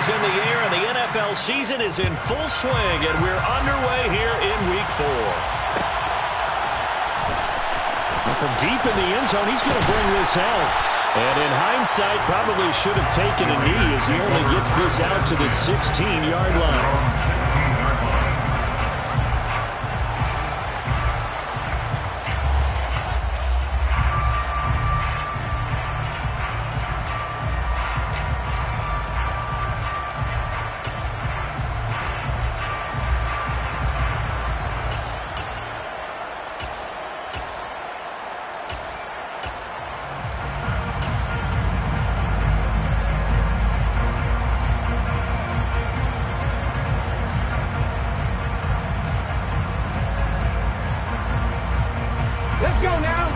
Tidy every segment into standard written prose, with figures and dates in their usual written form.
is in the air, and the NFL season is in full swing, and we're underway here in Week 4. From deep in the end zone, he's going to bring this out. And in hindsight, probably should have taken a knee as he only gets this out to the 16-yard line. Let's go now.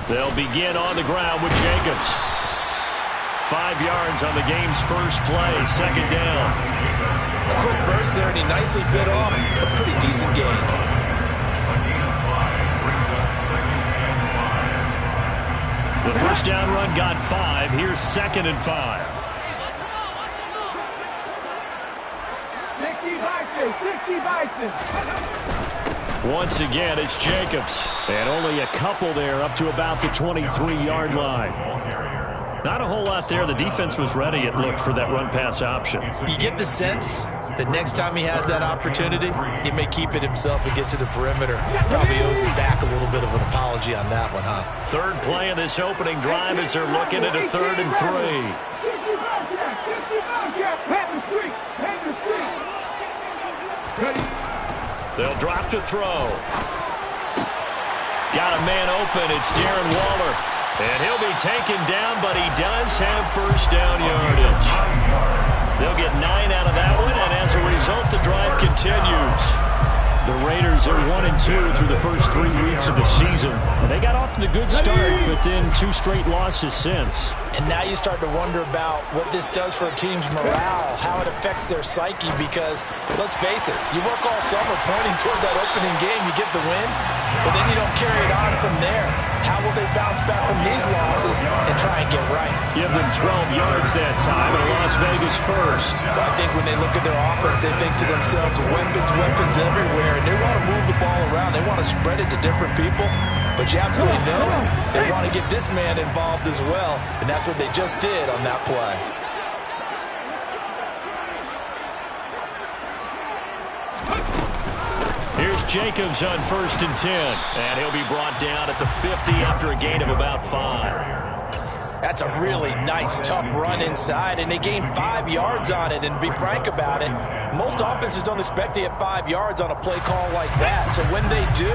They'll begin on the ground with Jacobs. 5 yards on the game's first play, second down. A quick burst there, and he nicely bit off a pretty decent gain. The first down run got 5. Here's 2nd and 5. 60 Bison. Once again, it's Jacobs. And only a couple there up to about the 23-yard line. Not a whole lot there. The defense was ready, it looked, for that run-pass option. You get the sense that next time he has that opportunity, he may keep it himself and get to the perimeter. Probably owes us back a little bit of an apology on that one, huh? Third play of this opening drive as they're looking at a 3rd and 3. They'll drop to throw. Got a man open. It's Darren Waller. And he'll be taken down, but he does have first down yardage. They'll get 9 out of that one, and as a result, the drive continues. The Raiders are 1-2 through the first 3 weeks of the season. And they got off to the good start, but then 2 straight losses since. And now you start to wonder about what this does for a team's morale, how it affects their psyche, because, let's face it, you work all summer pointing toward that opening game, you get the win, but then you don't carry it on from there. How will they bounce back from these losses and try and get right? Give them 12 yards that time, and Las Vegas first. Well, I think when they look at their offense, they think to themselves, weapons everywhere, and they want to move the ball around. They want to spread it to different people, but you absolutely know they want to get this man involved as well, and that's what they just did on that play. Here's Jacobs on 1st and 10, and he'll be brought down at the 50 after a gain of about 5. That's a really nice, tough run inside, and they gained 5 yards on it. And to be frank about it, most offenses don't expect to get 5 yards on a play call like that. So when they do,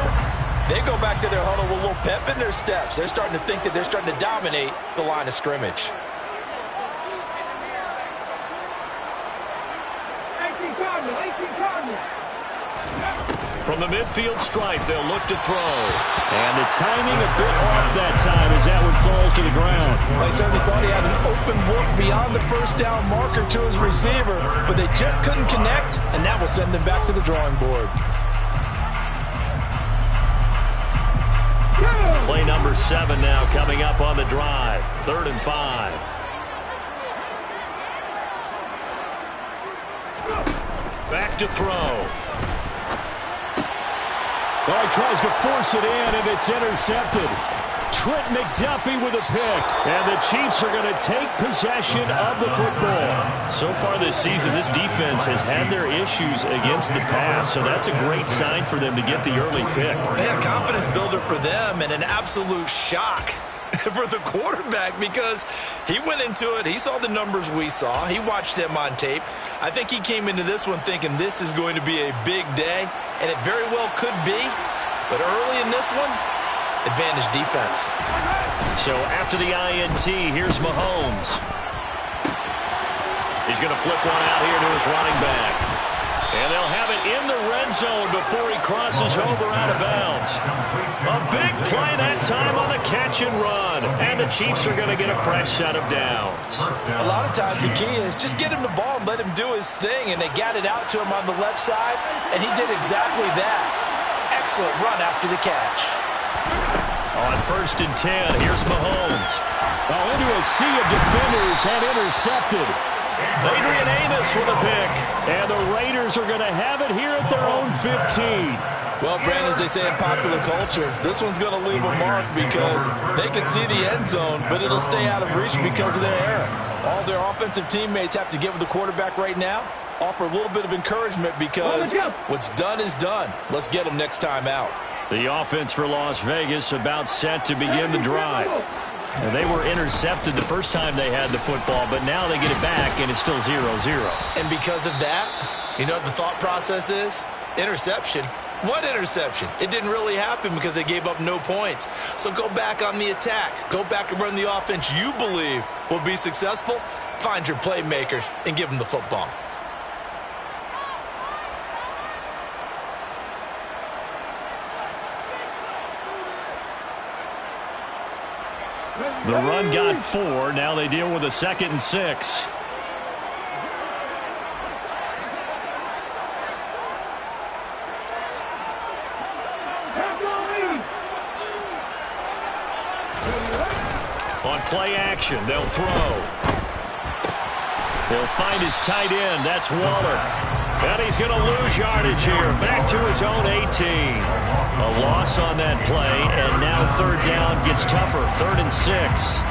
they go back to their huddle with a little pep in their steps. They're starting to think that they're starting to dominate the line of scrimmage. From the midfield stripe, they'll look to throw. And the timing a bit off that time as that one falls to the ground. I certainly thought he had an open look beyond the first down marker to his receiver, but they just couldn't connect, and that will send them back to the drawing board. Play number 7 now coming up on the drive. 3rd and 5. Back to throw. Well, he tries to force it in, and it's intercepted. Trent McDuffie with a pick. And the Chiefs are going to take possession of the football. So far this season, this defense has had their issues against the pass, so that's a great sign for them to get the early pick. Yeah, confidence builder for them, and an absolute shock for the quarterback, because he went into it, he saw the numbers we saw, he watched them on tape. I think he came into this one thinking this is going to be a big day, and it very well could be, but early in this one, advantage defense. So after the INT, here's Mahomes. He's going to flip one out here to his running back. And they'll have it in the red zone before he crosses over out of bounds. A big play that time on the catch and run. And the Chiefs are going to get a fresh set of downs. A lot of times the key is just get him the ball and let him do his thing. And they got it out to him on the left side, and he did exactly that. Excellent run after the catch. On 1st and 10, here's Mahomes. Oh, into a sea of defenders and intercepted. Adrian Amos with a pick. And the Raiders are going to have it here at their own 15. Well, Brandon, as they say in popular culture, this one's going to leave a mark because they can see the end zone, but it'll stay out of reach because of their error. All their offensive teammates have to get with the quarterback right now, offer a little bit of encouragement because what's done is done. Let's get them next time out. The offense for Las Vegas about set to begin the drive. And they were intercepted the first time they had the football, but now they get it back, and it's still 0-0. And because of that, you know what the thought process is? Interception. What interception? It didn't really happen because they gave up no points. So go back on the attack. Go back and run the offense you believe will be successful. Find your playmakers and give them the football. The run got 4. Now they deal with a 2nd and 6. On play action, they'll throw. He'll find his tight end. That's Waller. And he's going to lose yardage here. Back to his own 18. A loss on that play, and now 3rd down gets tougher. 3rd and 6.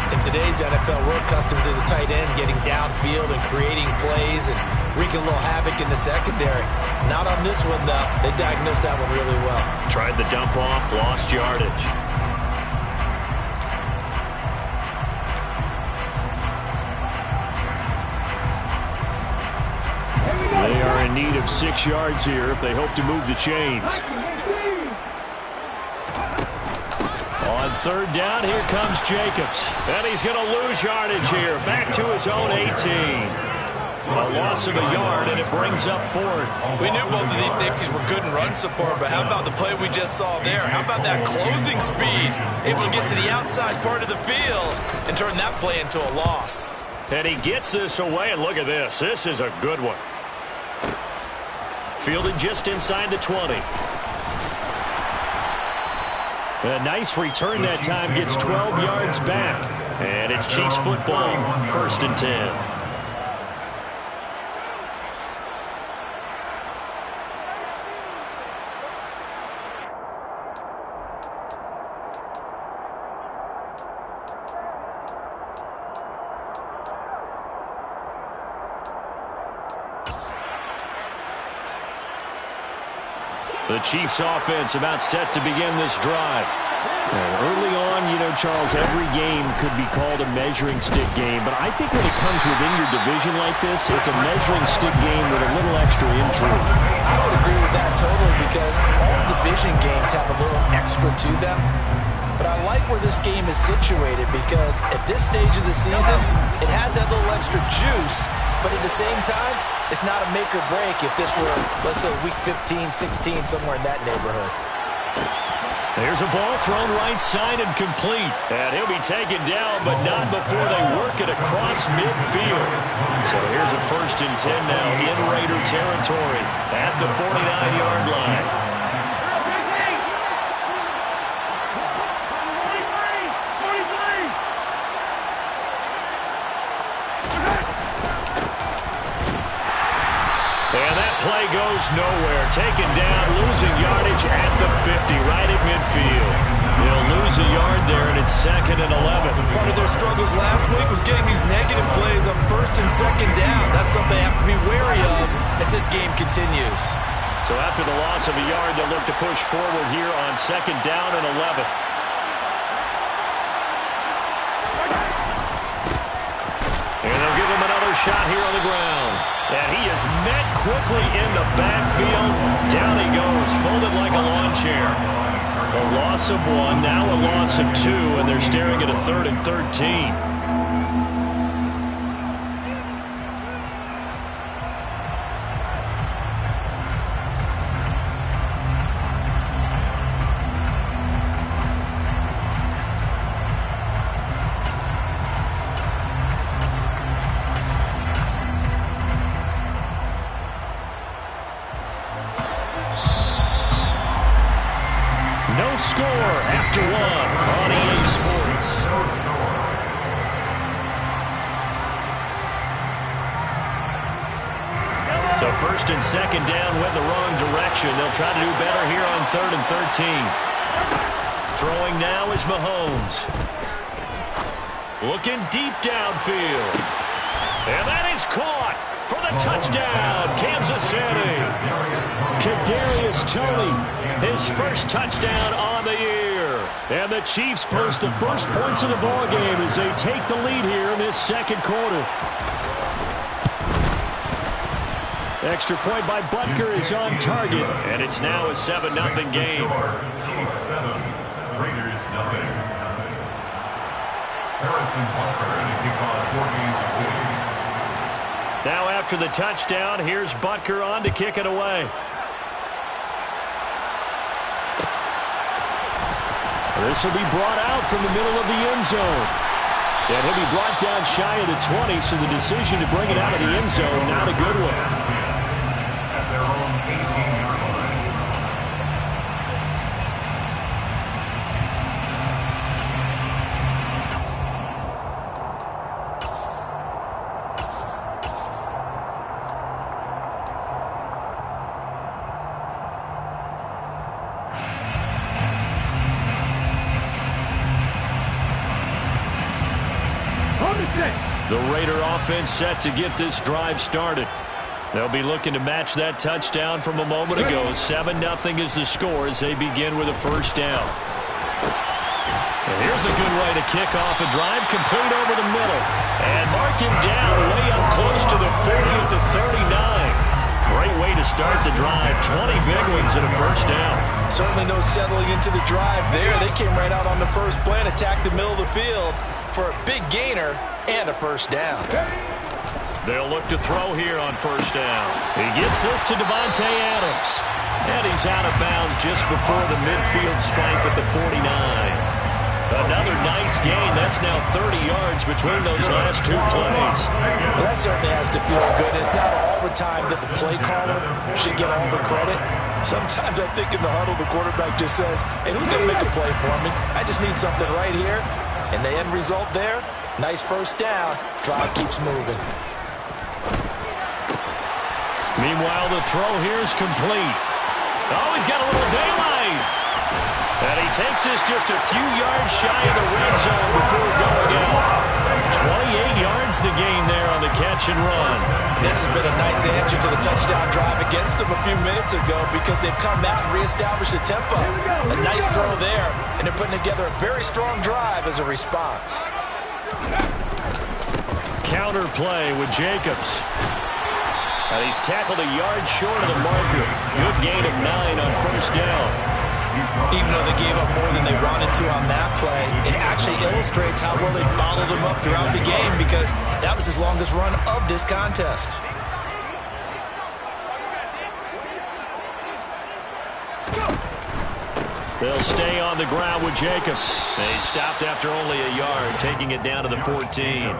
In today's NFL, we're accustomed to the tight end getting downfield and creating plays and wreaking a little havoc in the secondary. Not on this one, though. They diagnosed that one really well. Tried the dump off, lost yardage. They are in need of 6 yards here if they hope to move the chains. On 3rd down, here comes Jacobs. And he's going to lose yardage here. Back to his own 18. A loss of a yard, and it brings up 4th. We knew both of these safeties were good in run support, but how about the play we just saw there? How about that closing speed? Able to get to the outside part of the field and turn that play into a loss. And he gets this away, and look at this. This is a good one. Fielded just inside the 20. A nice return that time, gets 12 yards back. And it's Chiefs football, 1st and 10. The Chiefs offense about set to begin this drive. And early on, you know, Charles, every game could be called a measuring stick game. But I think when it comes within your division like this, it's a measuring stick game with a little extra intrigue. I would agree with that totally because all division games have a little extra to them. But I like where this game is situated because at this stage of the season, it has that little extra juice. But at the same time, it's not a make or break if this were, let's say, week 15, 16, somewhere in that neighborhood. There's a ball thrown right side and complete. And he'll be taken down, but not before they work it across midfield. So here's a 1st and 10 now in Raider territory at the 49-yard line. And that play goes nowhere. Taken down, losing yardage at the 50, right at midfield. They'll lose a yard there, and it's 2nd and 11. Part of their struggles last week was getting these negative plays on 1st and 2nd down. That's something they have to be wary of as this game continues. So after the loss of a yard, they'll look to push forward here on 2nd down and 11. And they'll give him another shot here on the ground. And he is met quickly in the backfield. Down he goes, folded like a lawn chair. A loss of 1, now a loss of 2, and they're staring at a 3rd and 13. score after one on EA Sports. So first and second down went the wrong direction. They'll try to do better here on 3rd and 13. Throwing now is Mahomes. Looking deep downfield. And that is caught for the touchdown, Kansas City. Kadarius Toney, his first touchdown on the year. And the Chiefs post the first points of the ballgame as they take the lead here in this second quarter. Extra point by Butker is on target, and it's now a 7-0 game. Chiefs 7, Raiders 0. Harrison Butker and a kickoff for Kansas City. Now after the touchdown, here's Butker on to kick it away. This will be brought out from the middle of the end zone. And he'll be brought down shy of the 20, so the decision to bring it out of the end zone, not a good one. At their own 18-yard line. The Raider offense set to get this drive started. They'll be looking to match that touchdown from a moment ago. 7-0 is the score as they begin with a first down. And here's a good way to kick off a drive, complete over the middle. And mark him down way up close to the 40 at the 39. Great way to start the drive. 20 big ones and a first down. Certainly no settling into the drive there. They came right out on the first play and attacked the middle of the field for a big gainer and a first down. They'll look to throw here on first down. He gets this to Devontae Adams. And he's out of bounds just before the midfield stripe at the 49. Another nice gain. That's now 30 yards between those last two plays. Well, that certainly has to feel good. It's not all the time that the play caller should get all the credit. Sometimes I think in the huddle, the quarterback just says, hey, who's going to make a play for me? I just need something right here. And the end result there, nice first down. Drive keeps moving. Meanwhile, the throw here is complete. Oh, he's got a little daylight. And he takes this just a few yards shy of the red zone before going out. 28 yards the gain there on the catch and run. This has been a nice answer to the touchdown drive against them a few minutes ago because they've come out and reestablished the tempo. A nice throw there, and they're putting together a very strong drive as a response. Counter play with Jacobs. And he's tackled a yard short of the marker. Good gain of 9 on first down. Even though they gave up more than they wanted to on that play, it actually illustrates how well they bottled him up throughout the game because that was his longest run of this contest. They'll stay on the ground with Jacobs. They stopped after only a yard, taking it down to the 14.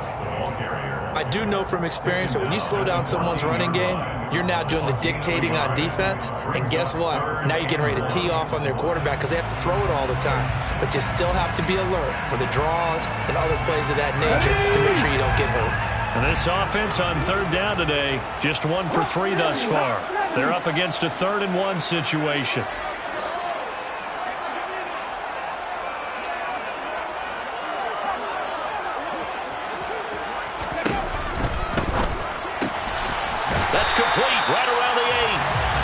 I do know from experience that when you slow down someone's running game, you're now doing the dictating on defense. And guess what? Now you're getting ready to tee off on their quarterback because they have to throw it all the time. But you still have to be alert for the draws and other plays of that nature to make sure you don't get hurt. And this offense on third down today, just 1 for 3 thus far. They're up against a 3rd and 1 situation. That's complete right around the 8.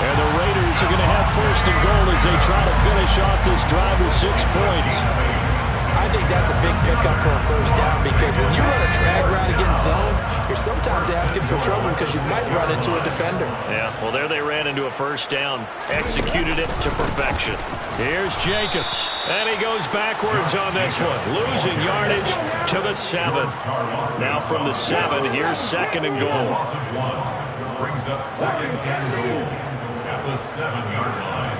And the Raiders are going to have first and goal as they try to finish off this drive with 6 points. I think that's a big pickup for a first down because when you run a drag route against zone, you're sometimes asking for trouble because you might run into a defender. Yeah, well, there they ran into a first down. Executed it to perfection. Here's Jacobs. And he goes backwards on this one. Losing yardage to the 7. Now from the 7, here's 2nd and goal. Brings up 2nd and goal at the 7-yard line.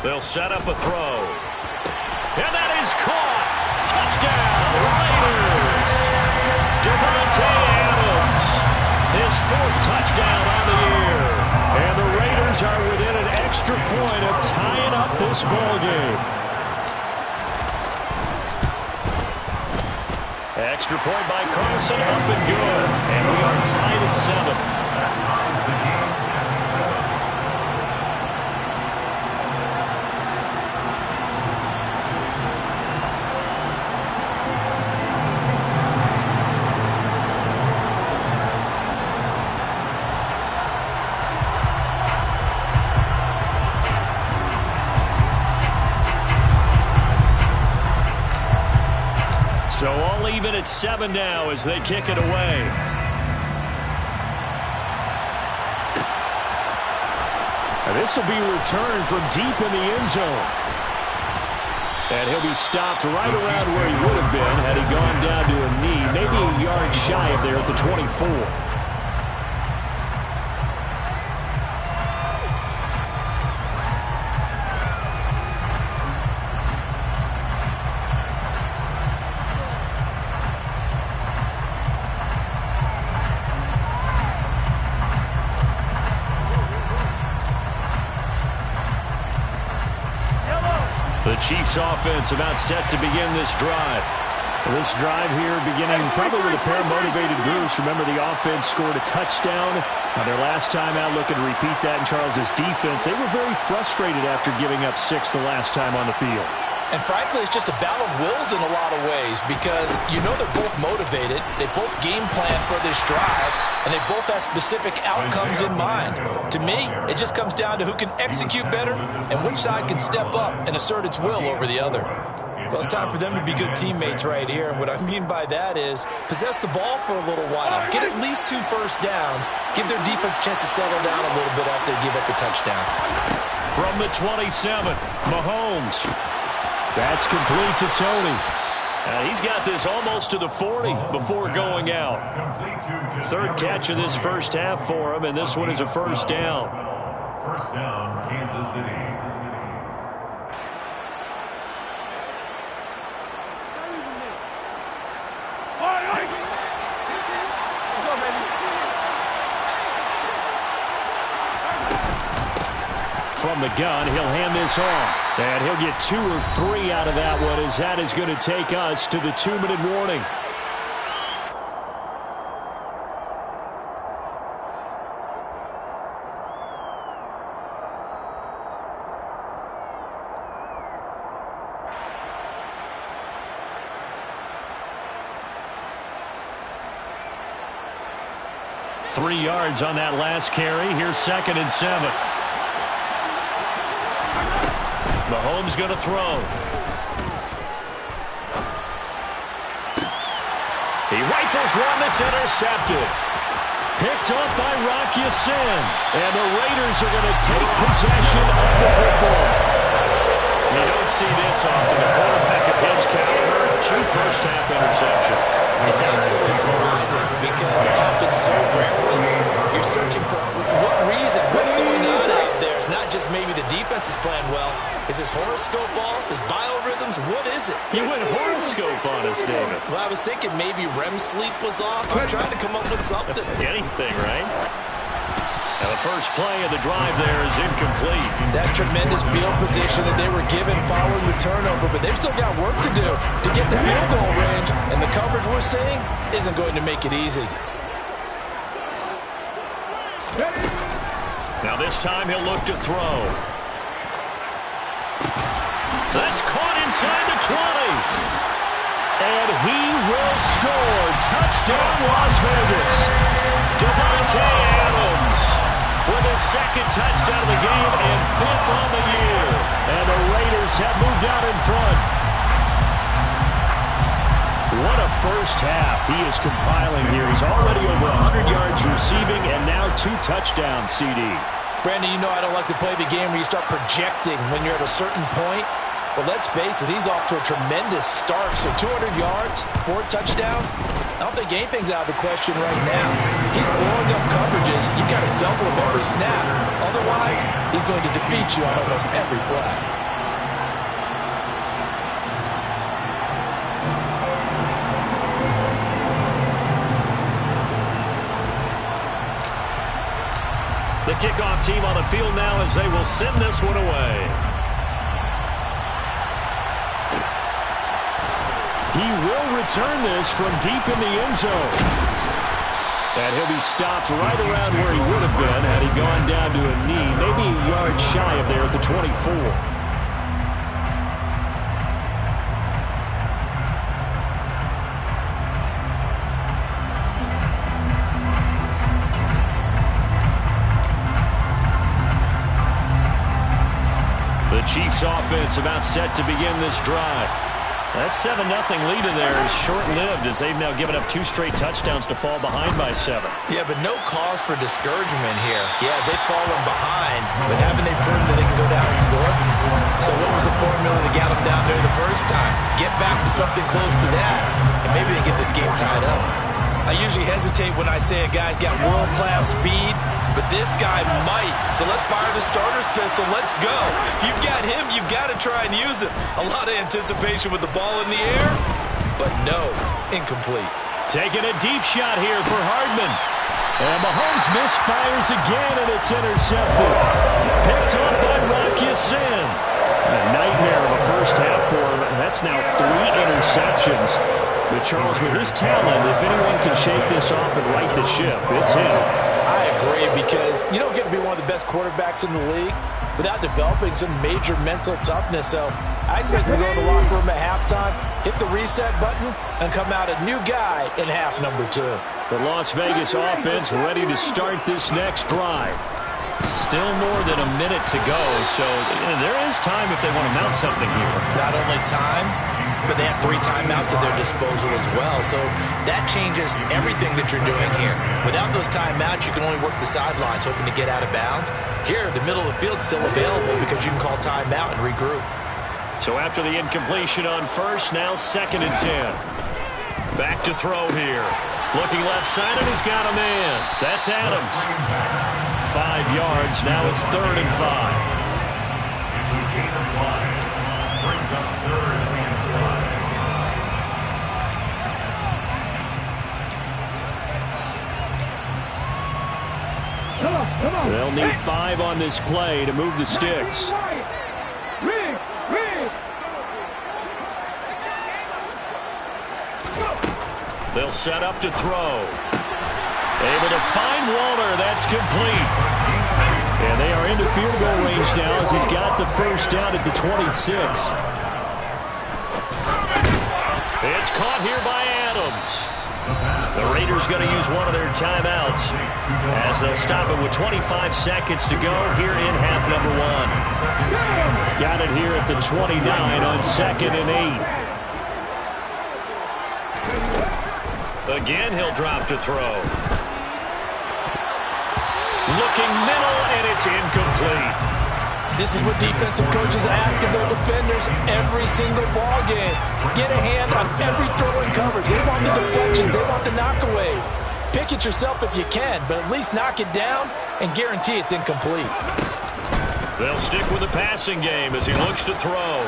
They'll set up a throw. fourth touchdown on the year. And the Raiders are within an extra point of tying up this ball game. Extra point by Carson, up and good. And we are tied at 7. That ties the game at 7. So all even at 7 now as they kick it away. And this will be returned from deep in the end zone. And he'll be stopped right around where he would have been had he gone down to a knee, maybe a yard shy of there at the 24. The Chiefs offense about set to begin this drive. This drive here beginning probably with a pair of motivated groups. Remember, the offense scored a touchdown on their last time out. Looking to repeat that in Charles's defense. They were very frustrated after giving up 6 the last time on the field. And frankly, it's just a battle of wills in a lot of ways because you know they're both motivated. They both game plan for this drive, and they both have specific outcomes in mind. To me, it just comes down to who can execute better and which side can step up and assert its will over the other. Well, it's time for them to be good teammates right here. And what I mean by that is possess the ball for a little while. Get at least 2 first downs. Give their defense a chance to settle down a little bit after they give up a touchdown. From the 27, Mahomes. That's complete to Tony. He's got this almost to the 40 before going out. Third catch of this first half for him, and this one is a first down. First down, Kansas City. From the gun, he'll hand this off. And he'll get 2 or 3 out of that one, as that is going to take us to the 2-minute warning. Three yards on that last carry. Here's 2nd and 7. Mahomes going to throw. He rifles one that's intercepted. Picked up by Rocky Sin. And the Raiders are going to take possession of the football. You don't see this often. The quarterback of his caliber, 2 first-half interceptions. It's absolutely surprising because it happens so rarely. You're searching for what reason, what's going on out there. It's not just maybe the defense is playing well. Is his horoscope off? His biorhythms? What is it? You went horoscope on us, David. Well, I was thinking maybe REM sleep was off. I'm trying to come up with something. Anything, right? Now the first play of the drive there is incomplete. That tremendous field position that they were given following the turnover, but they've still got work to do to get the field goal range, and the coverage we're seeing isn't going to make it easy. Now this time he'll look to throw. That's caught inside the 20. And he will score. Touchdown, Las Vegas. Devontae Adams with his 2nd touchdown of the game and 5th on the year. And the Raiders have moved out in front. What a first half he is compiling here. He's already over 100 yards receiving and now 2 touchdowns, CD. Brandon, you know I don't like to play the game where you start projecting when you're at a certain point. But let's face it, he's off to a tremendous start. So 200 yards, 4 touchdowns. I don't think anything's out of the question right now. He's blowing up coverages. You got to double him every snap. Otherwise, he's going to defeat you on almost every play. The kickoff team on the field now as they will send this one away. He will return this from deep in the end zone. And he'll be stopped right around where he would have been had he gone down to a knee, maybe a yard shy of there at the 24. The Chiefs offense about set to begin this drive. That 7-0 lead in there is short-lived as they've now given up 2 straight touchdowns to fall behind by 7. Yeah, but no cause for discouragement here. Yeah, they've fallen behind, but haven't they proven that they can go down and score? So what was the formula that got them down there the first time? Get back to something close to that, and maybe they get this game tied up. I usually hesitate when I say a guy's got world-class speed, but this guy might. So let's fire the starter's pistol. Let's go. If you've got him, you've got to try and use him. A lot of anticipation with the ball in the air, but no, incomplete. Taking a deep shot here for Hardman. And Mahomes misfires again, and it's intercepted. Picked up by Rock Ya-Sin. A nightmare of a first half for him. That's now 3 interceptions. But Charles, with his talent, if anyone can shake this off and right the ship, it's him. I agree, because you don't get to be one of the best quarterbacks in the league without developing some major mental toughness. So I expect him to go to the locker room at halftime, hit the reset button, and come out a new guy in half number 2. The Las Vegas offense ready to start this next drive. Still more than a minute to go, so there is time if they want to mount something here. Not only time, but they have 3 timeouts at their disposal as well. So that changes everything that you're doing here. Without those timeouts, you can only work the sidelines, hoping to get out of bounds. Here, the middle of the field's still available because you can call timeout and regroup. So after the incompletion on first, now 2nd and 10. Back to throw here. Looking left side, and he's got a man. That's Adams. 5 yards. Now it's 3rd and 5. Brings up 3rd and 5. Come on. They'll need 5 on this play to move the sticks. Rig. They'll set up to throw. Able to find Waller. That's complete. And they are into field goal range now as he's got the first down at the 26. It's caught here by Adams. The Raiders going to use one of their timeouts as they'll stop it with 25 seconds to go here in half number 1. Got it here at the 29 on 2nd and 8. Again, he'll drop to throw. Looking middle, and it's incomplete. This is what defensive coaches ask of their defenders every single ball game. Get a hand on every throw and coverage. They want the deflections. They want the knockaways. Pick it yourself if you can, but at least knock it down and guarantee it's incomplete. They'll stick with the passing game as he looks to throw.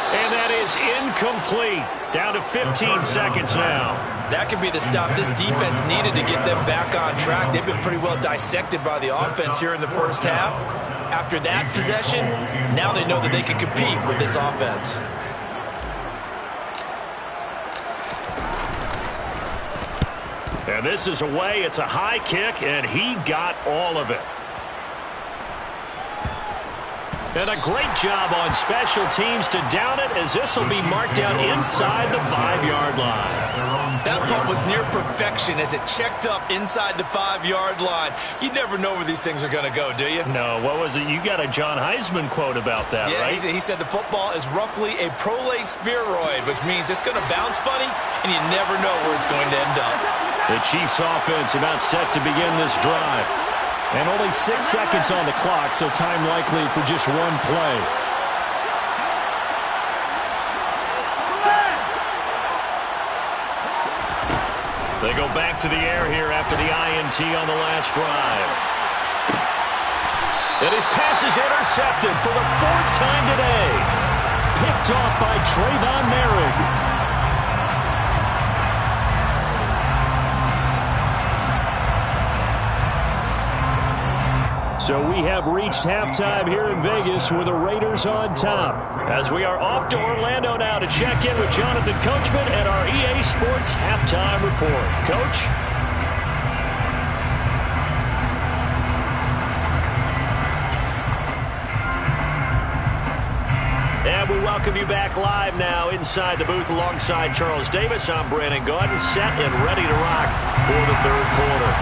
And that is incomplete. Down to 15 seconds now. That could be the stop this defense needed to get them back on track. They've been pretty well dissected by the offense here in the first half. After that possession, now they know that they can compete with this offense. And this is away. It's a high kick, and he got all of it. And a great job on special teams to down it, as this will be marked out inside the 5-yard line. That punt was near perfection as it checked up inside the 5-yard line. You never know where these things are going to go, do you? No, what was it? You got a John Heisman quote about that, yeah, right? He said the football is roughly a prolate spheroid, which means it's going to bounce funny, and you never know where it's going to end up. The Chiefs offense about set to begin this drive. And only 6 seconds on the clock, so time likely for just one play. They go back to the air here after the INT on the last drive. And his pass is intercepted for the 4th time today. Picked off by Trayvon Merrick. So we have reached halftime here in Vegas with the Raiders on top. As we are off to Orlando now to check in with Jonathan Coachman and our EA Sports Halftime Report. Coach? And we welcome you back live now inside the booth alongside Charles Davis. I'm Brandon Gaudin, set and ready to rock for the third quarter.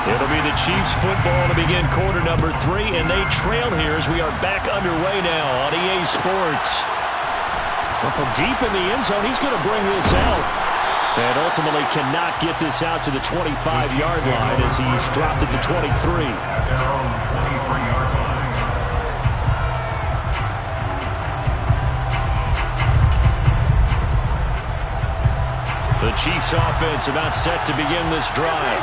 It'll be the Chiefs football to begin quarter number 3, and they trail here as we are back underway now on EA Sports. Well, from deep in the end zone, he's going to bring this out. And ultimately cannot get this out to the 25-yard line as he's dropped it to 23. At their own 23-yard line. The Chiefs offense about set to begin this drive.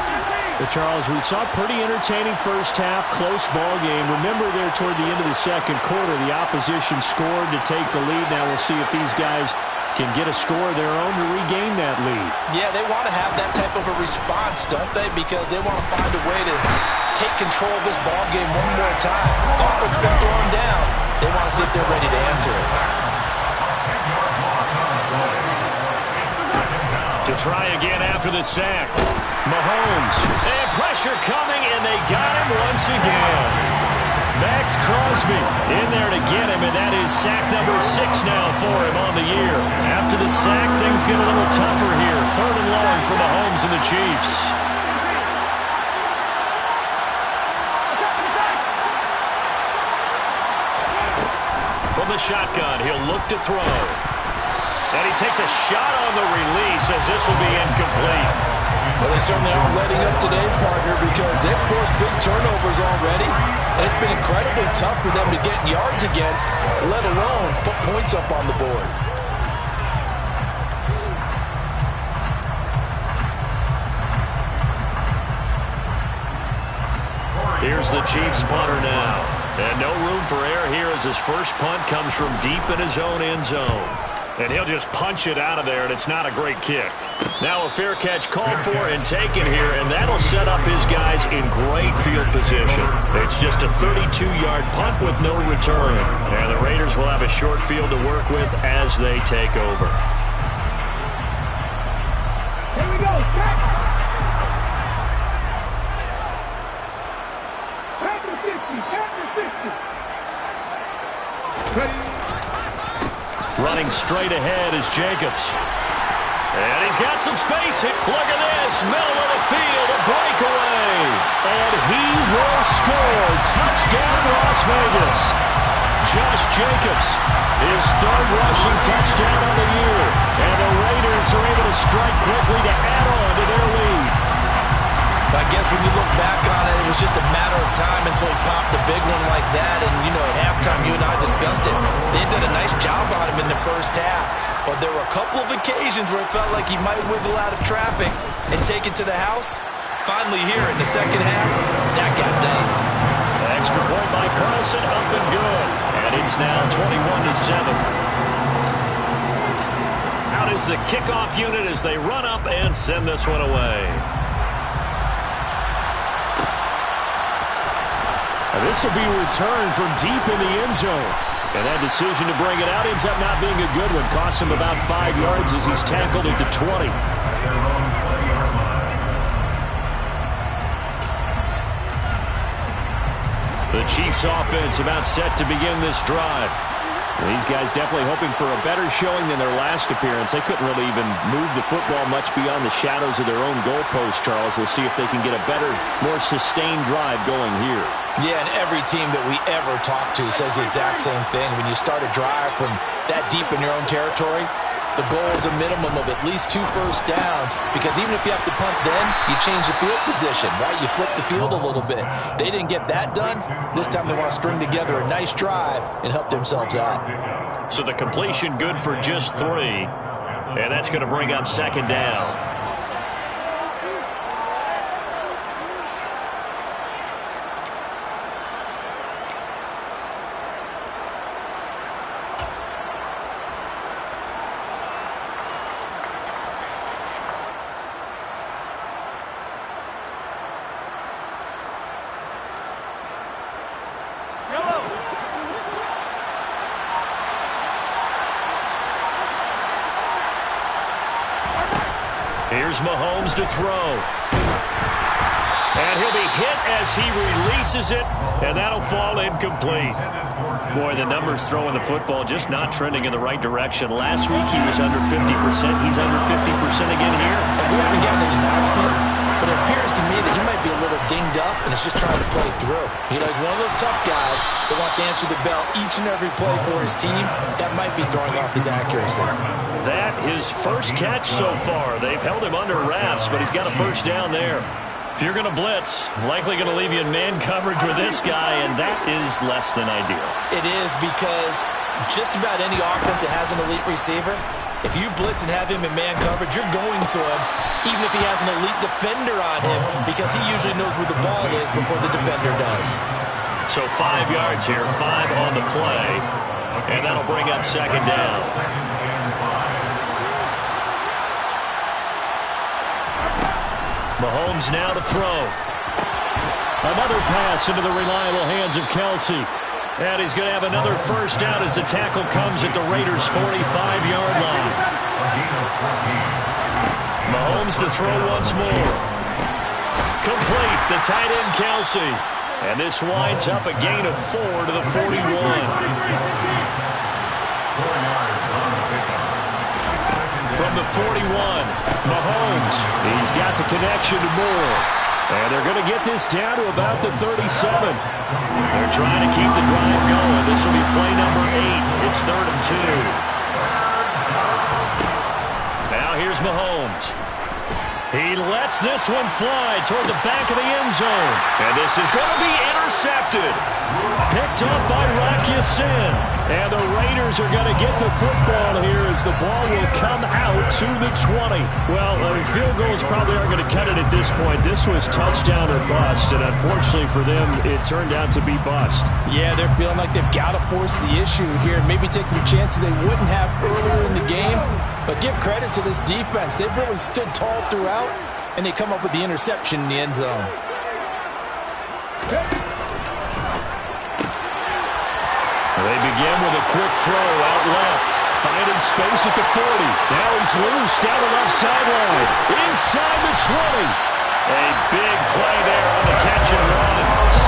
But Charles, we saw a pretty entertaining first half, close ball game. Remember there toward the end of the second quarter, the opposition scored to take the lead. Now we'll see if these guys can get a score of their own to regain that lead. Yeah, they want to have that type of a response, don't they? Because they want to find a way to take control of this ball game one more time. Gauntlet's been thrown down. They want to see if they're ready to answer it. To try again after the sack. Mahomes. And pressure coming, and they got him once again. Max Crosby in there to get him, and that is sack number 6 now for him on the year. After the sack, things get a little tougher here. 3rd and long for Mahomes and the Chiefs. From the shotgun, he'll look to throw. And he takes a shot on the release as this will be incomplete. Well, they certainly aren't letting up today, partner, because they've forced big turnovers already. And it's been incredibly tough for them to get yards against, let alone put points up on the board. Here's the Chiefs punter now. And no room for error here as his first punt comes from deep in his own end zone. And he'll just punch it out of there, and it's not a great kick. Now a fair catch called for and taken here, and that'll set up his guys in great field position. It's just a 32-yard punt with no return. And the Raiders will have a short field to work with as they take over. Here we go. Check. Back to 50. Back to 50. Ready. Running straight ahead is Jacobs. And he's got some space. Look at this. Middle of the field, a breakaway. And he will score. Touchdown, Las Vegas. Josh Jacobs, his 3rd rushing touchdown on the year. And the Raiders are able to strike quickly to add on to their lead. I guess when you look back on it, it was just a matter of time until he popped a big one like that. And, you know, at halftime, you and I discussed it. They did a nice job on him in the first half. But there were a couple of occasions where it felt like he might wiggle out of traffic and take it to the house. Finally here in the second half, that got done. Extra point by Carlson, up and good. And it's now 21-7. Out is the kickoff unit as they run up and send this one away. This will be returned from deep in the end zone. And that decision to bring it out ends up not being a good one. Costs him about 5 yards as he's tackled at the 20. The Chiefs offense about set to begin this drive. These guys definitely hoping for a better showing than their last appearance. They couldn't really even move the football much beyond the shadows of their own goalpost, Charles. We'll see if they can get a better, more sustained drive going here. Yeah, and every team that we ever talk to says the exact same thing. When you start a drive from that deep in your own territory, the goal is a minimum of at least 2 first downs, because even if you have to punt then, you change the field position, right? You flip the field a little bit. They didn't get that done. This time they want to string together a nice drive and help themselves out. So the completion good for just 3, and that's going to bring up 2nd down. Here's Mahomes to throw. And he'll be hit as he releases it, and that'll fall incomplete. Boy, the numbers throwing the football just not trending in the right direction. Last week he was under 50%. He's under 50% again here. We haven't gotten an announcement, but it appears to me that he might be a little dinged up and is just trying to play through. You know, he's one of those tough guys that wants to answer the bell each and every play for his team. That might be throwing off his accuracy. That his first catch so far. They've held him under wraps, but he's got a first down there. If you're going to blitz, likely going to leave you in man coverage with this guy, and that is less than ideal. It is, because just about any offense that has an elite receiver, if you blitz and have him in man coverage, you're going to him, even if he has an elite defender on him, because he usually knows where the ball is before the defender does. So 5 yards here, 5 on the play, and that'll bring up second down. Mahomes now to throw. Another pass into the reliable hands of Kelsey. And he's going to have another first down as the tackle comes at the Raiders' 45-yard line. Mahomes to throw once more. Complete, the tight end Kelsey. And this winds up a gain of 4 to the 41. From the 41, Mahomes. He's got the connection to Moore. And they're going to get this down to about the 37. They're trying to keep the drive going. This will be play number 8. It's 3rd and 2. Now here's Mahomes. He lets this one fly toward the back of the end zone. And this is going to be intercepted. Picked up by Rocky Sin. And the Raiders are going to get the football here as the ball will come out to the 20. Well, field goals probably aren't going to cut it at this point. This was touchdown or bust, and unfortunately for them, it turned out to be bust. Yeah, they're feeling like they've got to force the issue here. Maybe take some chances they wouldn't have earlier in the game. But give credit to this defense. They've really stood tall throughout, and they come up with the interception in the end zone. They begin with a quick throw out left. Finding space at the 40. Now he's loose down the left sideline. Inside the 20. A big play there on the catch and run.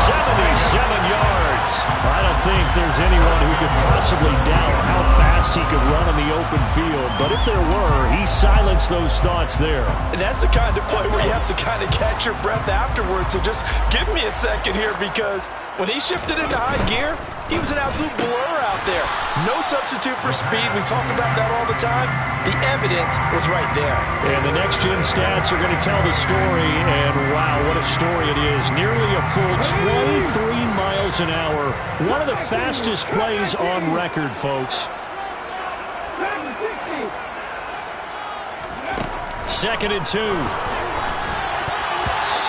77 yards. I don't think there's anyone who could possibly doubt how fast he could run on the open field. But if there were, he silenced those thoughts there. And that's the kind of play where you have to kind of catch your breath afterwards. So just give me a second here, because when he shifted into high gear, he was an absolute blur out there. No substitute for speed. We talk about that all the time. The evidence was right there. And the next-gen stats are going to tell the story, and wow, what a story it is. Nearly a full 23 miles an hour. One of the fastest plays on record, folks. 2nd and 2.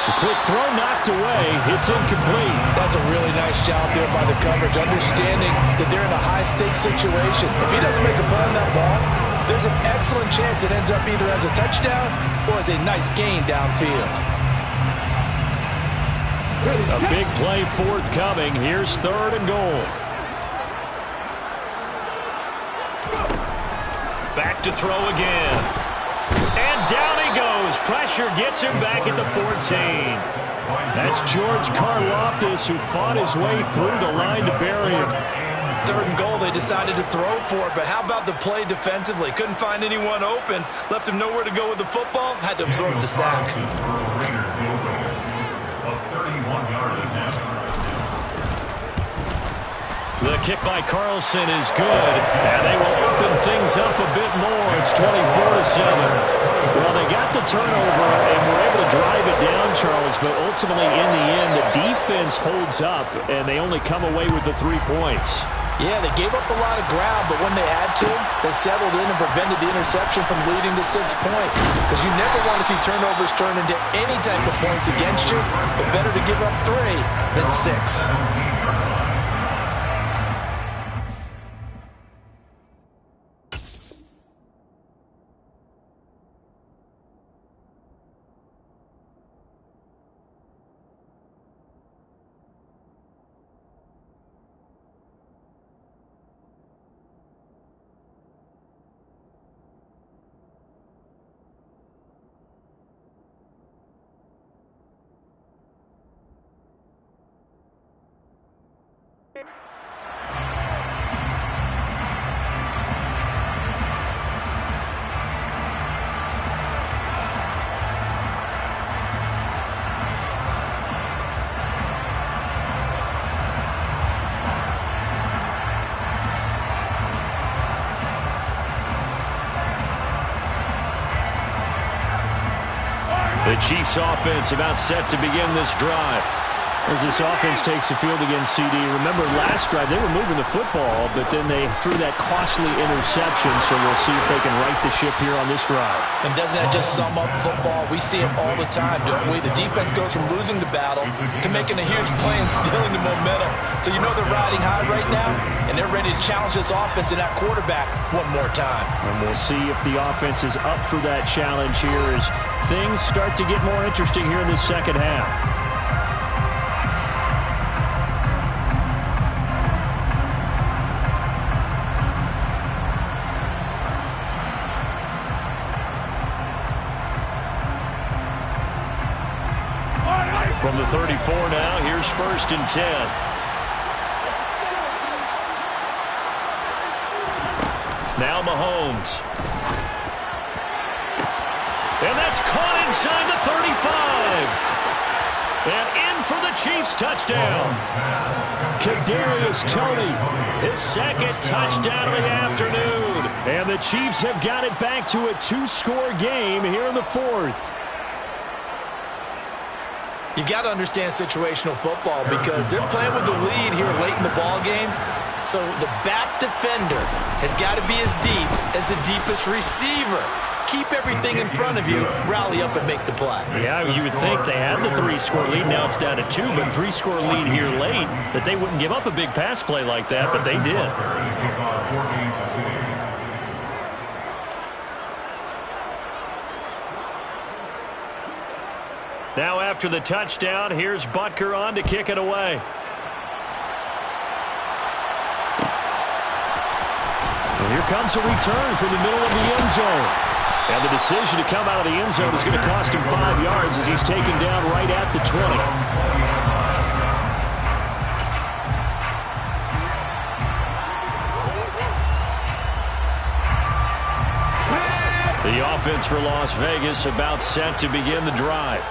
The quick throw knocked away. It's incomplete. That's a really nice job there by the coverage, understanding that they're in a high-stakes situation. If he doesn't make a play on that ball, there's an excellent chance it ends up either as a touchdown or as a nice gain downfield. A big play forthcoming. Here's 3rd and goal. Back to throw again. And down he goes. Pressure gets him back at the 14. That's George Karlaftis, who fought his way through the line to bury him. 3rd and goal, they decided to throw for it, but how about the play defensively? Couldn't find anyone open, left him nowhere to go with the football, had to absorb the sack. The kick by Carlson is good, and they will open things up a bit more. It's 24-7. Well, they got the turnover and were able to drive it down, Charles, but ultimately in the end, the defense holds up, and they only come away with the 3 points. Yeah, they gave up a lot of ground, but when they had to, they settled in and prevented the interception from leading to 6 points. Because you never want to see turnovers turn into any type of points against you, but better to give up 3 than 6. Chiefs offense about set to begin this drive. As this offense takes the field against CD, remember last drive they were moving the football, but then they threw that costly interception, so we'll see if they can right the ship here on this drive. And doesn't that just sum up football? We see it all the time, don't we? The defense goes from losing the battle to making a huge play and stealing the momentum. So you know they're riding high right now, and they're ready to challenge this offense and that quarterback one more time. And we'll see if the offense is up for that challenge here as things start to get more interesting here in the second half. From the 34 now, here's 1st and 10. Now Mahomes. And that's caught inside the 35. And in for the Chiefs touchdown. Kadarius Toney, his 2nd touchdown of the afternoon. And the Chiefs have got it back to a 2-score game here in the 4th. You've got to understand situational football because they're playing with the lead here late in the ball game. So the back defender has got to be as deep as the deepest receiver. Keep everything in front of you, rally up and make the play. Yeah, you would think they had the 3-score lead. Now it's down to 2, but 3-score lead here late, that they wouldn't give up a big pass play like that, but they did. Now after the touchdown, here's Butker on to kick it away. And here comes a return from the middle of the end zone. And the decision to come out of the end zone is going to cost him 5 yards as he's taken down right at the 20. The offense for Las Vegas about set to begin the drive.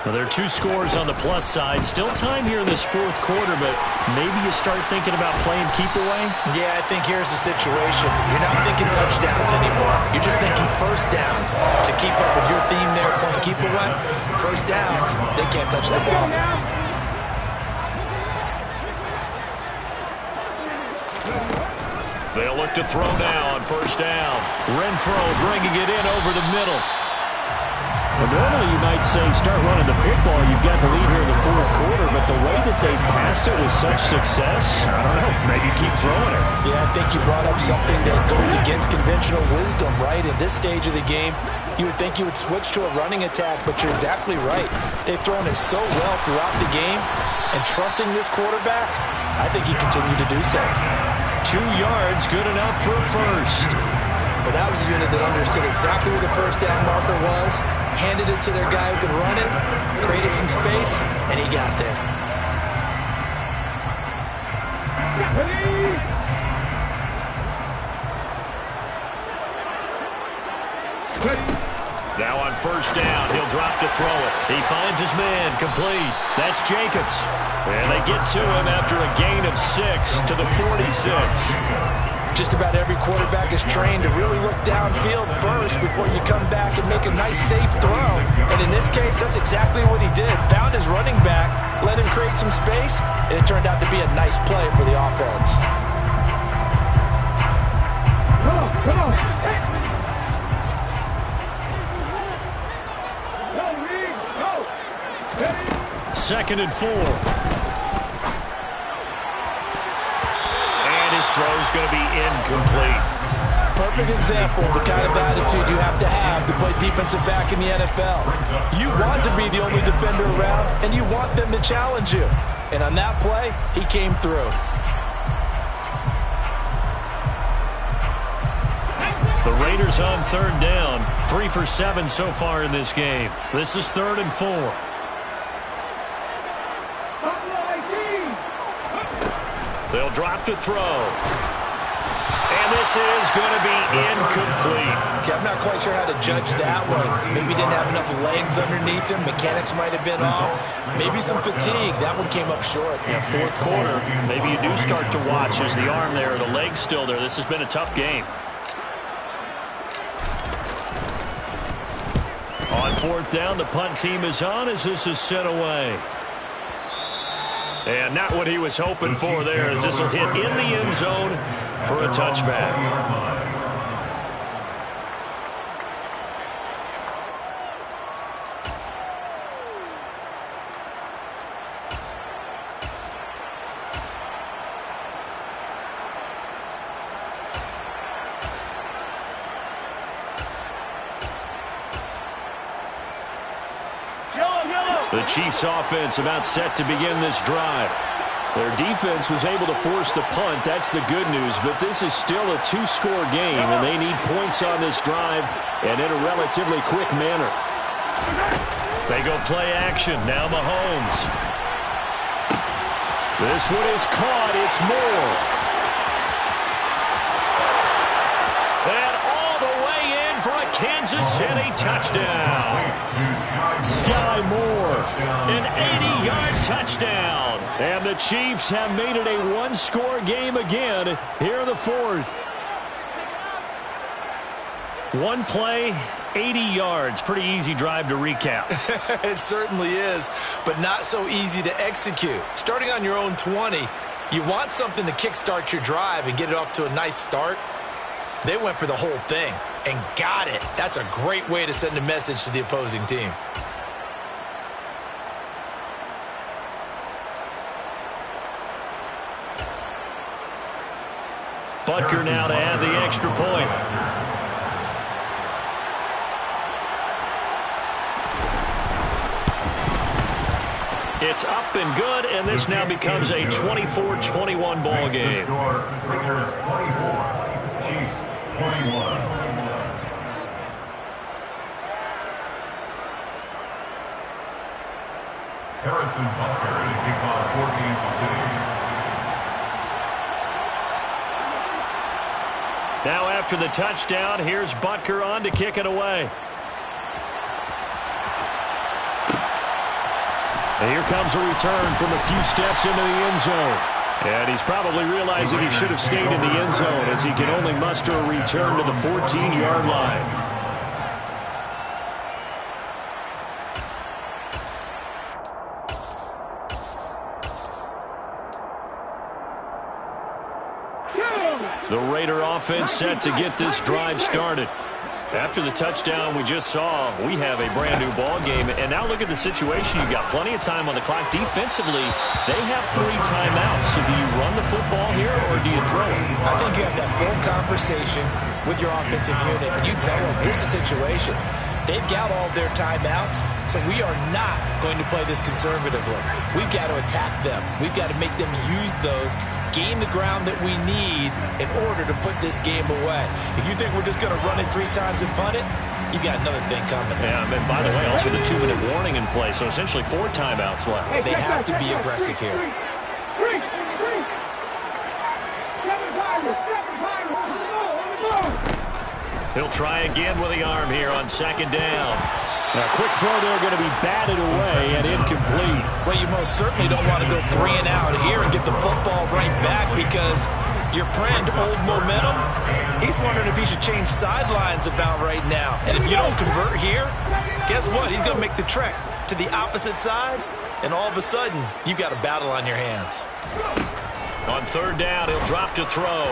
Well, there are 2 scores on the plus side. Still time here in this 4th quarter, but maybe you start thinking about playing keep away? Yeah, I think here's the situation. You're not thinking touchdowns anymore. You're just thinking first downs. To keep up with your theme there, playing keep away, first downs, they can't touch the ball. They'll look to throw now on 1st down. Renfro bringing it in over the middle. Well, normally you might say start running the football. You've got the lead here in the 4th quarter, but the way that they've passed it with such success, I don't know, maybe keep throwing it. Yeah, I think you brought up something that goes against conventional wisdom, right? At this stage of the game, you would think you would switch to a running attack, but you're exactly right. They've thrown it so well throughout the game, and trusting this quarterback, I think he continued to do so. 2 yards, good enough for a first. Well, that was a unit that understood exactly where the first down marker was, handed it to their guy who could run it, created some space, and he got there. Now on 1st down, he'll drop to throw it. He finds his man, complete. That's Jacobs. And they get to him after a gain of 6 to the 46. Just about every quarterback is trained to really look downfield first before you come back and make a nice, safe throw. And in this case, that's exactly what he did. Found his running back, let him create some space, and it turned out to be a nice play for the offense. Come on. 2nd and 4. His throw's going to be incomplete. Perfect example of the kind of attitude you have to play defensive back in the NFL. You want to be the only defender around, and you want them to challenge you. And on that play, he came through. The Raiders on 3rd down. 3 for 7 so far in this game. This is 3rd and 4. They'll drop to throw. And this is going to be incomplete. Okay, I'm not quite sure how to judge that one. Maybe didn't have enough legs underneath him. Mechanics might have been off. Maybe some fatigue. That one came up short. Yeah, 4th quarter. Maybe you do start to watch as the arm there, the leg's still there. This has been a tough game. On 4th down. The punt team is on as this is sent away. And not what he was hoping for there, as this will hit in the end zone for a touchback. The Chiefs offense about set to begin this drive. Their defense was able to force the punt. That's the good news. But this is still a 2-score game, and they need points on this drive and in a relatively quick manner. They go play action. Now Mahomes. This one is caught. It's Moore. And all the way in for a Kansas City touchdown. Sky Moore, an 80-yard touchdown. And the Chiefs have made it a 1-score game again here in the 4th. One play, 80 yards. Pretty easy drive to recap. It certainly is, but not so easy to execute. Starting on your own 20, you want something to kickstart your drive and get it off to a nice start. They went for the whole thing and got it. That's a great way to send a message to the opposing team. Butker now to add the extra point. It's up and good, and this now becomes a 24-21 ball game. Raiders 24, Chiefs 21. Harrison Butker to kick off for Kansas City. Now after the touchdown, here's Butker on to kick it away. And here comes a return from a few steps into the end zone. And he's probably realizing he should have stayed in the end zone as he can only muster a return to the 14-yard line. The Raider offense set to get this drive started. After the touchdown we just saw, we have a brand-new ball game. And now look at the situation. You've got plenty of time on the clock. Defensively, they have 3 timeouts. So do you run the football here or do you throw it? I think you have that full conversation with your offensive unit, and you tell them, here's the situation. They've got all their timeouts, so we are not going to play this conservatively. We've got to attack them. We've got to make them use those, gain the ground that we need in order to put this game away. If you think we're just going to run it 3 times and punt it, you've got another thing coming. Yeah, and by the way, also the 2-minute warning in play, so essentially 4 timeouts left. They have to be aggressive here. He'll try again with the arm here on 2nd down. Now, quick throw there going to be batted away and incomplete. Well, you most certainly don't want to go 3 and out here and get the football right back, because your friend, Old Momentum, he's wondering if he should change sidelines about right now. And if you don't convert here, guess what? He's going to make the trek to the opposite side, and all of a sudden, you've got a battle on your hands. On 3rd down, he'll drop to throw.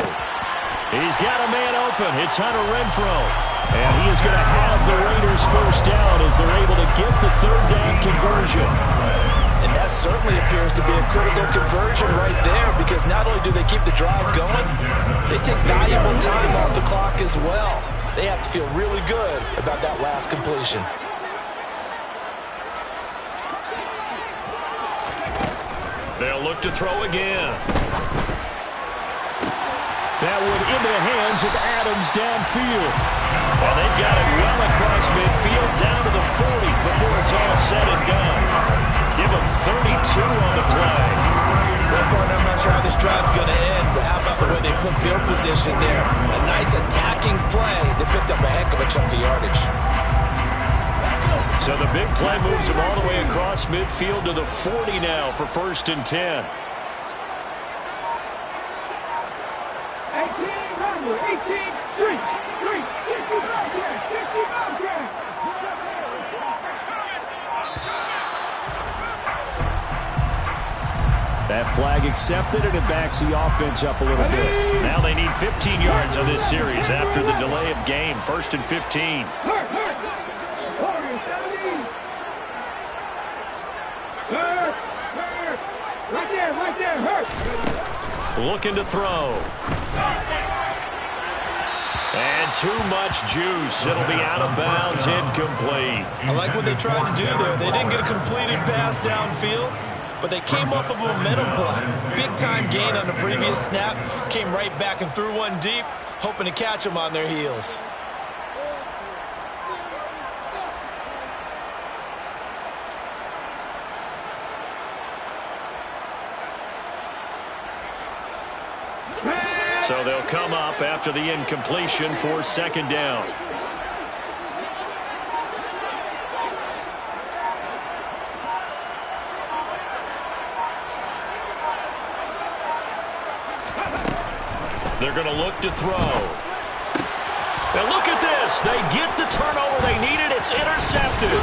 He's got a man open. It's Hunter Renfrow. And he is going to have the Raiders 1st down as they're able to get the 3rd down conversion. And that certainly appears to be a critical conversion right there, because not only do they keep the drive going, they take valuable time off the clock as well. They have to feel really good about that last completion. They'll look to throw again. That one into the hands of Adams downfield. Well, they've got it well across midfield, down to the 40 before it's all said and done. Give them 32 on the play. Well, partner, I'm not sure how this drive's going to end, but how about the way they flip field position there? A nice attacking play. They picked up a heck of a chunk of yardage. So the big play moves them all the way across midfield to the 40 now for 1st and 10. 18, 3, 60 Bobcats. That flag accepted, and it backs the offense up a little bit. Now they need 15 yards on this series after the delay of game. 1st and 15. Right there, hurt. Looking to throw. And too much juice. It'll be out of bounds, incomplete. I like what they tried to do there. They didn't get a completed pass downfield, but they came off of a momentum play. Big-time gain on the previous snap. Came right back and threw one deep, hoping to catch them on their heels. So they'll come up after the incompletion for 2nd down. They're going to look to throw. And look at this. They get the turnover they needed. It's intercepted.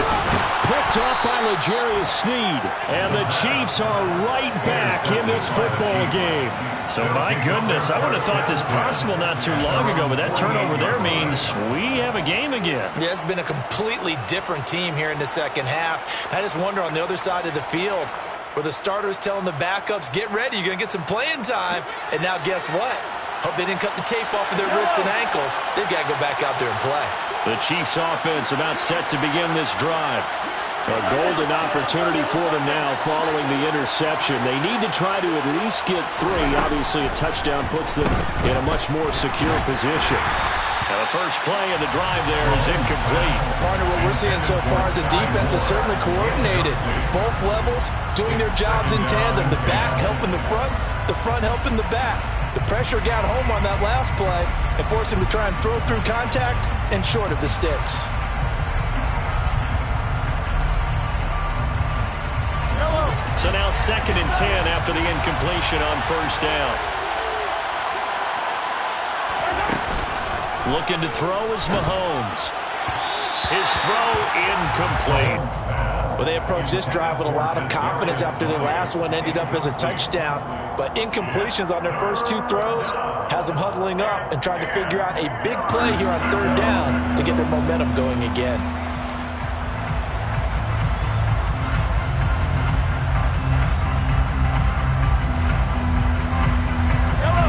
Picked off by L'Jarius Sneed. And the Chiefs are right back in this football game. So, my goodness, I would have thought this possible not too long ago, but that turnover there means we have a game again. Yeah, it's been a completely different team here in the second half. I just wonder on the other side of the field where the starters telling the backups, get ready, you're going to get some playing time. And now guess what? Hope they didn't cut the tape off of their wrists and ankles. They've got to go back out there and play. The Chiefs offense about set to begin this drive. A golden opportunity for them now following the interception. They need to try to at least get 3. Obviously, a touchdown puts them in a much more secure position. Now the first play of the drive there is incomplete. Partner, what we're seeing so far is the defense is certainly coordinated. Both levels doing their jobs in tandem. The back helping the front helping the back. The pressure got home on that last play and forced him to try and throw through contact and short of the sticks. So now 2nd and 10 after the incompletion on 1st down. Looking to throw is Mahomes. His throw incomplete. Well, they approached this drive with a lot of confidence after their last one ended up as a touchdown. But incompletions on their first 2 throws has them huddling up and trying to figure out a big play here on 3rd down to get their momentum going again.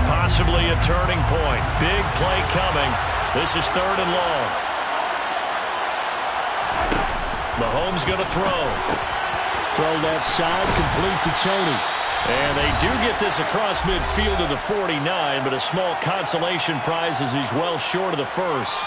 Possibly a turning point. Big play coming. This is 3rd and long. Mahomes going to throw. Throw that side, complete to Tony. And they do get this across midfield to the 49, but a small consolation prize as he's well short of the first.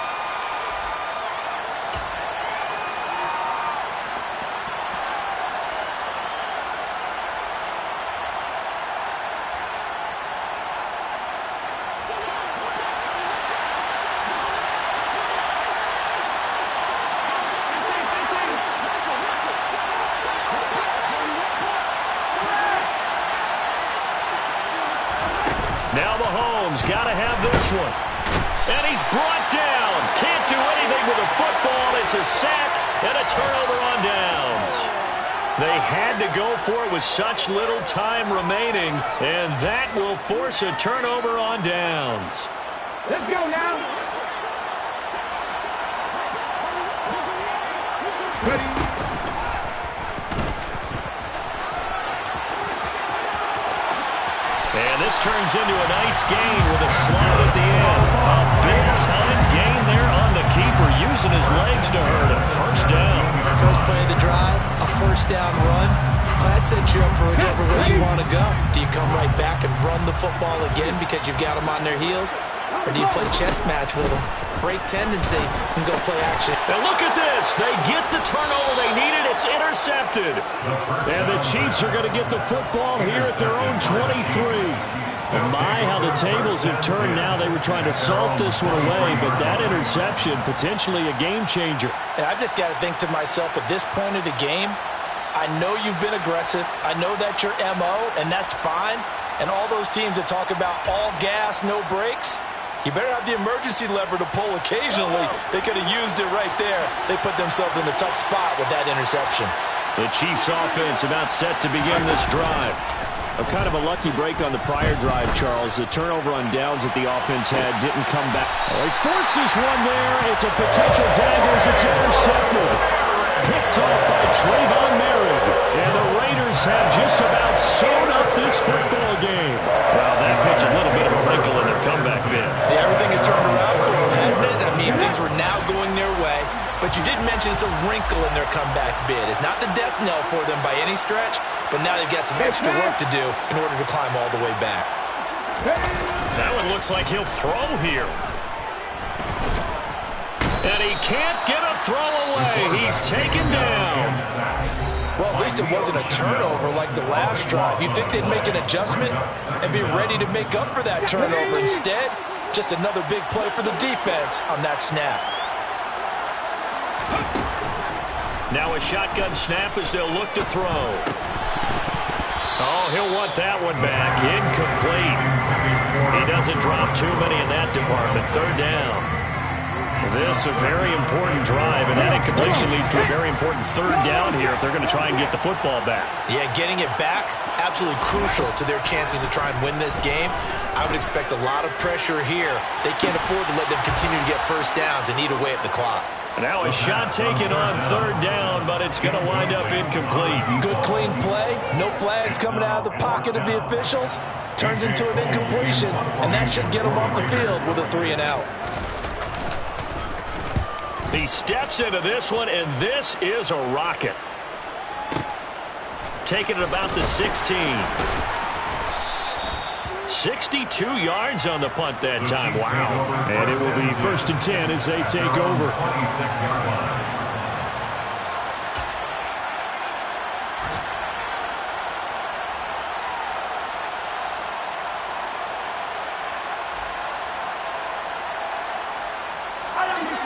Now Mahomes got to have this one. And he's brought down. Can't do anything with the football. It's a sack and a turnover on downs. They had to go for it with such little time remaining, and that will force a turnover on downs. Let's go now. Ready. And this turns into a nice gain with a slide at the end. A big-time gain there on the keeper, using his legs to hurt him. 1st down. First play of the drive, a 1st down run. Well, that sets you up for whichever way you want to go. Do you come right back and run the football again because you've got them on their heels? Or do you play chess match with them, break tendency, and go play action? And look at this. They get the turnover they needed. It's intercepted. And the Chiefs are going to get the football here at their own 23. And my, how the tables have turned now. They were trying to salt this one away, but that interception, potentially a game changer. And I've just got to think to myself, at this point of the game, I know you've been aggressive. I know that's your MO, and that's fine. And all those teams that talk about all gas, no brakes, you better have the emergency lever to pull occasionally. They could have used it right there. They put themselves in a tough spot with that interception. The Chiefs offense about set to begin this drive. Kind of a lucky break on the prior drive, Charles. The turnover on downs that the offense had didn't come back. Oh, he forces one there. It's a potential dagger as it's intercepted. Picked off by Trayvon Merritt. And the Raiders have just about sewn up this football game. Well, that puts a little bit of a wrinkle in their comeback bid. Yeah, everything had turned around for them, hadn't it? I mean, things were now going their way. But you did mention it's a wrinkle in their comeback bid. It's not the death knell for them by any stretch, but now they've got some extra work to do in order to climb all the way back. That one looks like he'll throw here. And he can't get a throw away. He's taken down. Well, at least it wasn't a turnover like the last drive. You'd think they'd make an adjustment and be ready to make up for that turnover. Instead, just another big play for the defense on that snap. Now a shotgun snap as they'll look to throw. Oh, he'll want that one back. Incomplete. He doesn't drop too many in that department. Third down. This a very important drive, and that incompletion leads to a very important third down here if they're going to try and get the football back. Yeah, getting it back, absolutely crucial to their chances to try and win this game. I would expect a lot of pressure here. They can't afford to let them continue to get first downs and eat away at the clock. Now a shot taken on third down, but it's going to wind up incomplete. Good, clean play. No flags coming out of the pocket of the officials. Turns into an incompletion, and that should get them off the field with a 3-and-out. He steps into this one, and this is a rocket. Taking it about the 16. 62 yards on the punt that time. Wow. And it will be 1st and 10 as they take over. 26-yard line.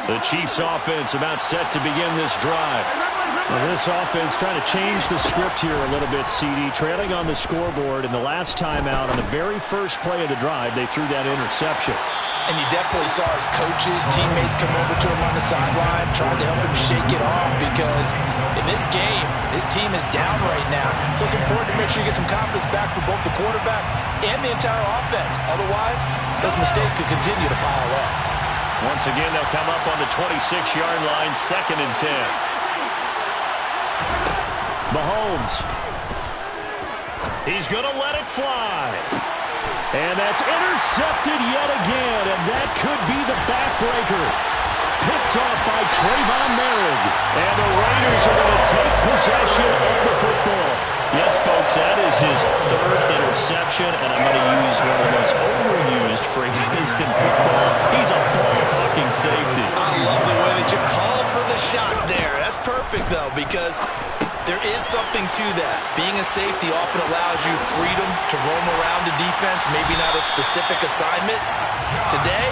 The Chiefs offense about set to begin this drive. Well, this offense trying to change the script here a little bit, CD. Trailing on the scoreboard, and the last time out on the very first play of the drive, they threw that interception. And you definitely saw his coaches, teammates come over to him on the sideline, trying to help him shake it off because in this game, this team is down right now. So it's important to make sure you get some confidence back for both the quarterback and the entire offense. Otherwise, those mistakes could continue to pile up. Once again, they'll come up on the 26-yard line, 2nd and 10. Mahomes. He's going to let it fly. And that's intercepted yet again, and that could be the backbreaker. Picked off by Trayvon Merritt. And the Raiders are going to take possession of the football. Yes, folks, that is his 3rd interception, and I'm going to use one of the most overused phrases in football. He's a ball-hawking safety. I love the way that you called for the shot there. That's perfect, though, because there is something to that. Being a safety often allows you freedom to roam around the defense, maybe not a specific assignment. Today,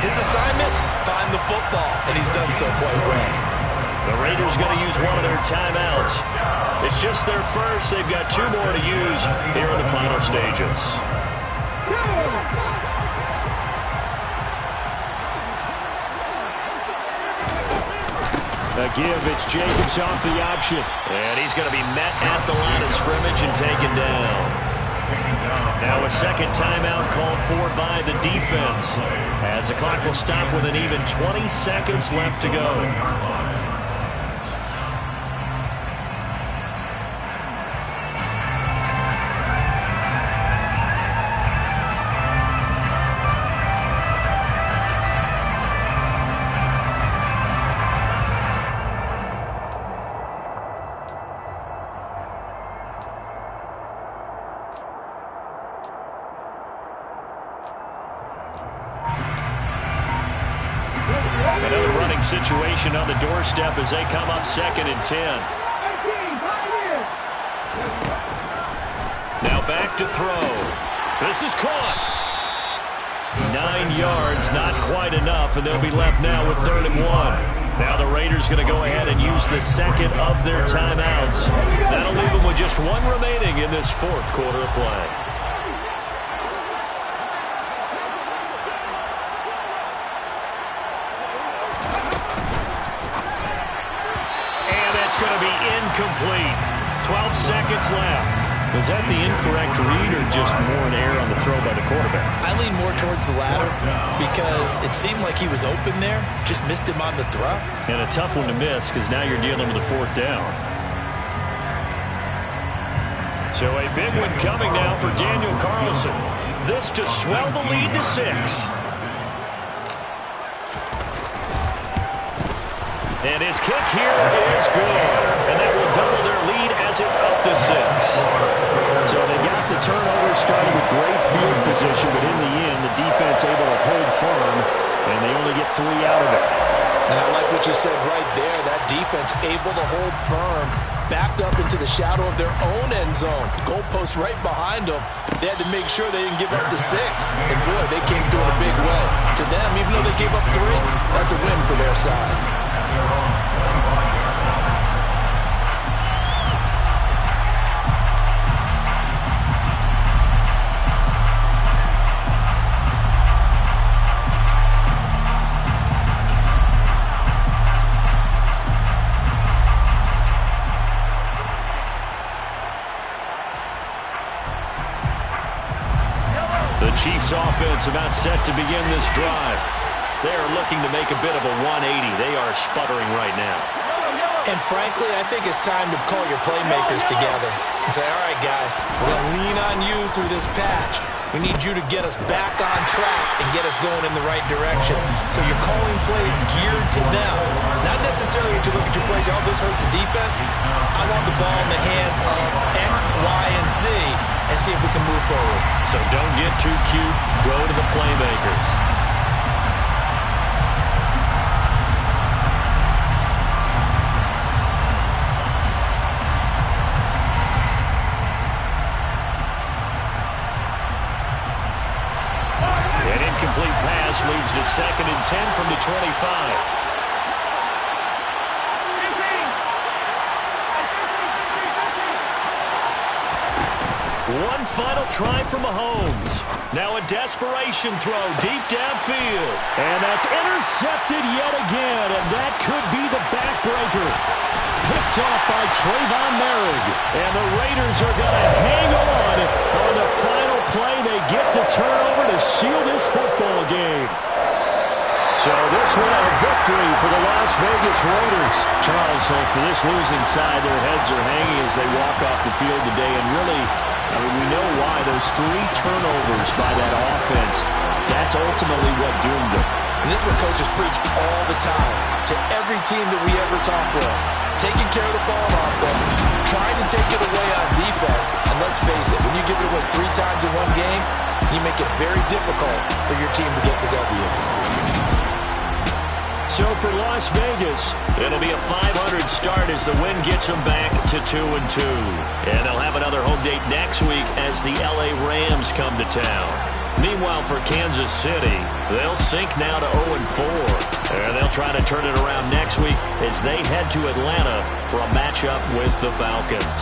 his assignment, find the football, and he's done so quite well. The Raiders going to use one of their timeouts. It's just their first. They've got 2 more to use here in the final stages. A give, it's Jacobs off the option. And he's going to be met at the line of scrimmage and taken down. Now a second timeout called for by the defense, as the clock will stop with an even 20 seconds left to go. Another running situation on the doorstep as they come up 2nd and 10. Now back to throw. This is caught. 9 yards, not quite enough, and they'll be left now with 3rd and 1. Now the Raiders going to go ahead and use the second of their timeouts. That'll leave them with just 1 remaining in this 4th quarter of play. It's going to be incomplete. 12 seconds left. Was that the incorrect read or just more an error on the throw by the quarterback? I lean more towards the latter because it seemed like he was open there, just missed him on the throw. And a tough one to miss because now you're dealing with a 4th down. So a big one coming now for Daniel Carlson. This to swell the lead to 6. And his kick here is good. And that will double their lead as it's up to 6. So they got the turnover, started with great field position, but in the end, the defense able to hold firm, and they only get 3 out of it. And I like what you said right there. That defense able to hold firm, backed up into the shadow of their own end zone. Goalpost right behind them. They had to make sure they didn't give up the 6. And boy, they came through in a big way. To them, even though they gave up 3, that's a win for their side. The Chiefs offense about set to begin this drive. They are looking to make a bit of a 180. They are sputtering right now. And frankly, I think it's time to call your playmakers together and say, all right, guys, we're going to lean on you through this patch. We need you to get us back on track and get us going in the right direction. So you're calling plays geared to them. Not necessarily what you look at your plays, oh, this hurts the defense. I want the ball in the hands of X, Y, and Z and see if we can move forward. So don't get too cute. Go to the playmakers. An incomplete pass leads to 2nd and 10 from the 25. One final try for Mahomes. Now a desperation throw deep downfield. And that's intercepted yet again, and that could be the backbreaker. Picked off by Trayvon Merrick. And the Raiders are going to hang on the final play. They get the turnover to seal this football game. So this one a victory for the Las Vegas Raiders. Charles, so for this losing side, their heads are hanging as they walk off the field today. And really, I mean, we know why. Those 3 turnovers by that offense, that's ultimately what doomed them. And this is what coaches preach all the time to every team that we ever talk with. Taking care of the ball on offense, trying to take it away on defense. And let's face it, when you give it away 3 times in one game, you make it very difficult for your team to get the W. So for Las Vegas, it'll be a 500 start as the win gets them back to 2-2. And they'll have another home date next week as the LA Rams come to town. Meanwhile, for Kansas City, they'll sink now to 0-4. And they'll try to turn it around next week as they head to Atlanta for a matchup with the Falcons.